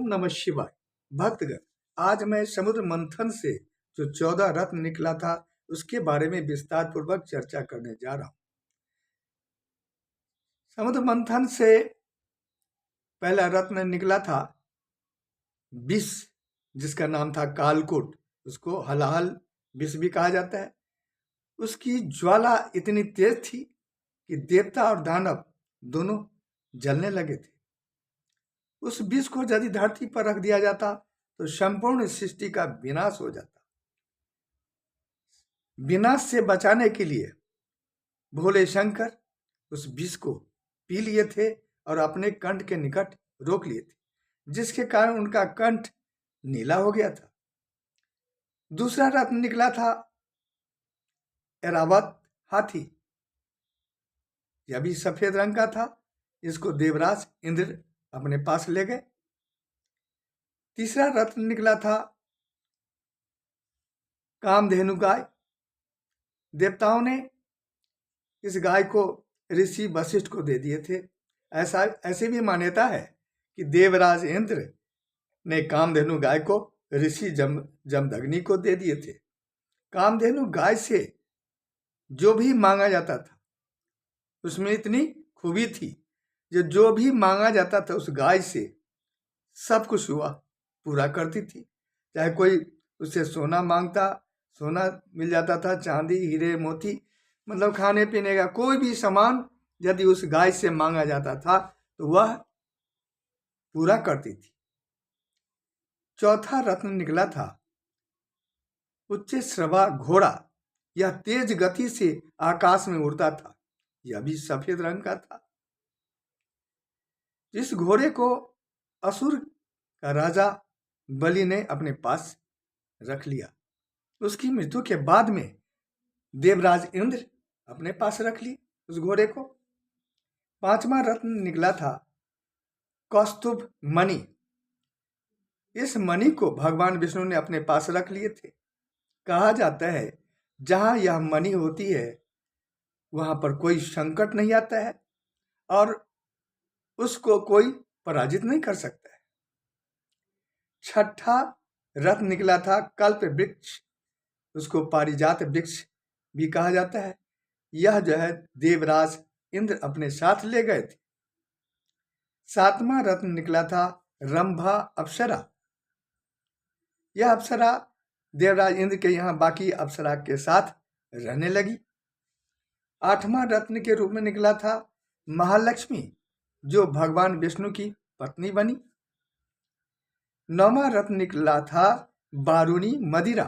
नमः शिवाय। भक्तगण, आज मैं समुद्र मंथन से जो 14 रत्न निकला था उसके बारे में विस्तार पूर्वक चर्चा करने जा रहा हूं। समुद्र मंथन से पहला रत्न निकला था विष, जिसका नाम था कालकूट। उसको हलाहल विष भी कहा जाता है। उसकी ज्वाला इतनी तेज थी कि देवता और दानव दोनों जलने लगे थे। उस विष को यदि धरती पर रख दिया जाता तो संपूर्ण सृष्टि का विनाश हो जाता। विनाश से बचाने के लिए भोले शंकर उस विष को पी लिए थे और अपने कंठ के निकट रोक लिए थे, जिसके कारण उनका कंठ नीला हो गया था। दूसरा रत्न निकला था ऐरावत हाथी। यह भी सफेद रंग का था। इसको देवराज इंद्र अपने पास ले गए। तीसरा रत्न निकला था कामधेनु गाय। देवताओं ने इस गाय को ऋषि वशिष्ठ को दे दिए थे। ऐसी भी मान्यता है कि देवराज इंद्र ने कामधेनु गाय को ऋषि जमदग्नि को दे दिए थे। कामधेनु गाय से जो भी मांगा जाता था उसमें इतनी खूबी थी जो भी मांगा जाता था उस गाय से सब कुछ हुआ पूरा करती थी। चाहे कोई उससे सोना मांगता, सोना मिल जाता था, चांदी, हीरे, मोती, मतलब खाने पीने का कोई भी सामान यदि उस गाय से मांगा जाता था तो वह पूरा करती थी। चौथा रत्न निकला था उच्च श्रवा घोड़ा। यह तेज गति से आकाश में उड़ता था। यह भी सफेद रंग का था। इस घोड़े को असुर का राजा बलि ने अपने पास रख लिया। उसकी मृत्यु के बाद में देवराज इंद्र अपने पास रख ली उस घोड़े को। पांचवा रत्न निकला था कौस्तुभ मणि। इस मणि को भगवान विष्णु ने अपने पास रख लिए थे। कहा जाता है जहां यह मणि होती है वहां पर कोई संकट नहीं आता है और उसको कोई पराजित नहीं कर सकता है। छठा रत्न निकला था कल्प वृक्ष। उसको पारिजात वृक्ष भी कहा जाता है। यह जो है देवराज इंद्र अपने साथ ले गए थे। सातवां रत्न निकला था रंभा अप्सरा। यह अप्सरा देवराज इंद्र के यहाँ बाकी अप्सरा के साथ रहने लगी। आठवां रत्न के रूप में निकला था महालक्ष्मी, जो भगवान विष्णु की पत्नी बनी। नौवां रत्न निकला था बारूणी मदिरा।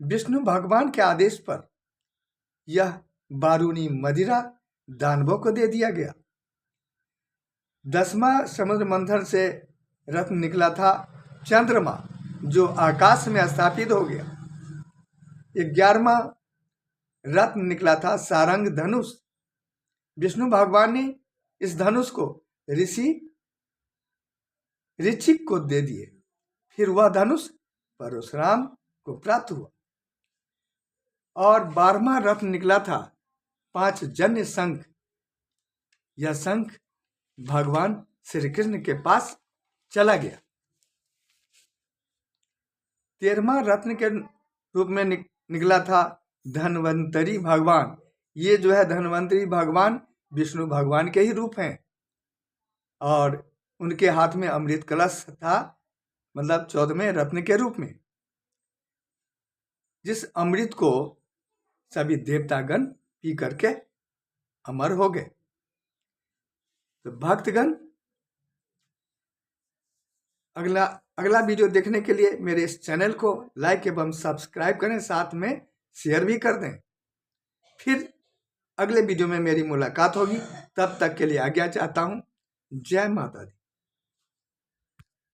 विष्णु भगवान के आदेश पर यह बारूणी मदिरा दानवों को दे दिया गया। 10वां समुद्र मंथन से रत्न निकला था चंद्रमा, जो आकाश में स्थापित हो गया। 11वां रत्न निकला था सारंग धनुष। विष्णु भगवान ने इस धनुष को ऋषि ऋक्षिक को दे दिए। फिर वह धनुष परशुराम को प्राप्त हुआ। और 12वां रत्न निकला था पांचजन्य शंख। यह शंख भगवान श्री कृष्ण के पास चला गया। 13वां रत्न के रूप में निकला था धन्वंतरी भगवान। ये जो है धन्वंतरी भगवान विष्णु भगवान के ही रूप हैं और उनके हाथ में अमृत कलश था, मतलब 14वें रत्न के रूप में, जिस अमृत को सभी देवतागण पी करके अमर हो गए। तो भक्तगण, अगला वीडियो देखने के लिए मेरे इस चैनल को लाइक एवं सब्सक्राइब करें, साथ में शेयर भी कर दें। फिर अगले वीडियो में मेरी मुलाकात होगी। तब तक के लिए आज्ञा चाहता हूं। जय माता दी।